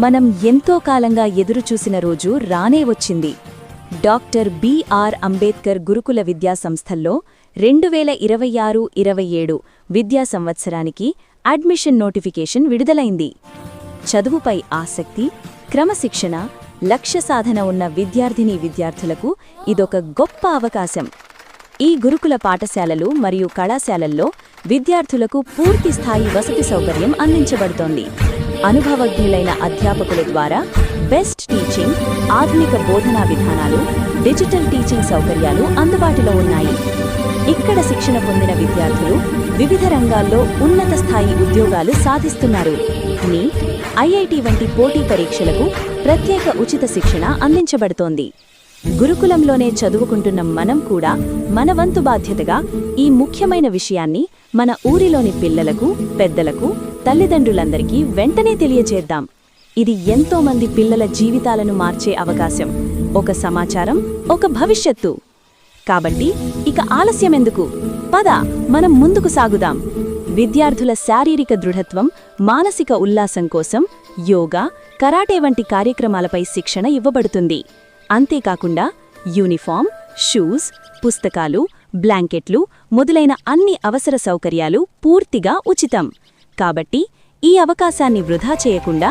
మనం ఎంతో కాలంగా ఎదురుచూసిన రోజు రానే వచ్చింది. డాక్టర్ బిఆర్ అంబేద్కర్ గురుకుల విద్యా సంస్థల్లో 2026-27 విద్యా సంవత్సరానికి అడ్మిషన్ నోటిఫికేషన్ విడుదలైంది. చదువుపై ఆసక్తి, క్రమశిక్షణ, లక్ష్య సాధన ఉన్న విద్యార్థినీవిద్యార్థులకు ఇదొక గొప్ప అవకాశం. ఈ గురుకుల పాఠశాలలు మరియు కళాశాలల్లో విద్యార్థులకు పూర్తిస్థాయి వసతి సౌకర్యం అందించబడుతోంది. అనుభవజ్ఞులైన అధ్యాపకుల ద్వారా బెస్ట్ టీచింగ్, ఆధునిక బోధనా విధానాలు, డిజిటల్ టీచింగ్ సౌకర్యాలు అందుబాటులో ఉన్నాయి. ఇక్కడ శిక్షణ పొందిన విద్యార్థులు వివిధ రంగాల్లో ఉన్నత స్థాయి ఉద్యోగాలు సాధిస్తున్నారు. నీట్, ఐఐటి వంటి పోటీ పరీక్షలకు ప్రత్యేక ఉచిత శిక్షణ అందించబడుతోంది. గురుకులంలోనే చదువుకుంటున్న మనం కూడా మన వంతు బాధ్యతగా ఈ ముఖ్యమైన విషయాన్ని మన ఊరిలోని పిల్లలకు, పెద్దలకు, తల్లిదండ్రులందరికీ వెంటనే తెలియజేద్దాం. ఇది ఎంతో మంది పిల్లల జీవితాలను మార్చే అవకాశం. ఒక సమాచారం, ఒక భవిష్యత్తు. కాబట్టి ఇక ఆలస్యమెందుకు? పద, మనం ముందుకు సాగుదాం. విద్యార్థుల శారీరక దృఢత్వం, మానసిక ఉల్లాసం కోసం యోగా, కరాటే వంటి కార్యక్రమాలపై శిక్షణ ఇవ్వబడుతుంది. అంతేకాకుండా యూనిఫామ్, షూస్, పుస్తకాలు, బ్లాంకెట్లు మొదలైన అన్ని అవసర సౌకర్యాలు పూర్తిగా ఉచితం. కాబట్టి ఈ అవకాశాన్ని వృధా చేయకుండా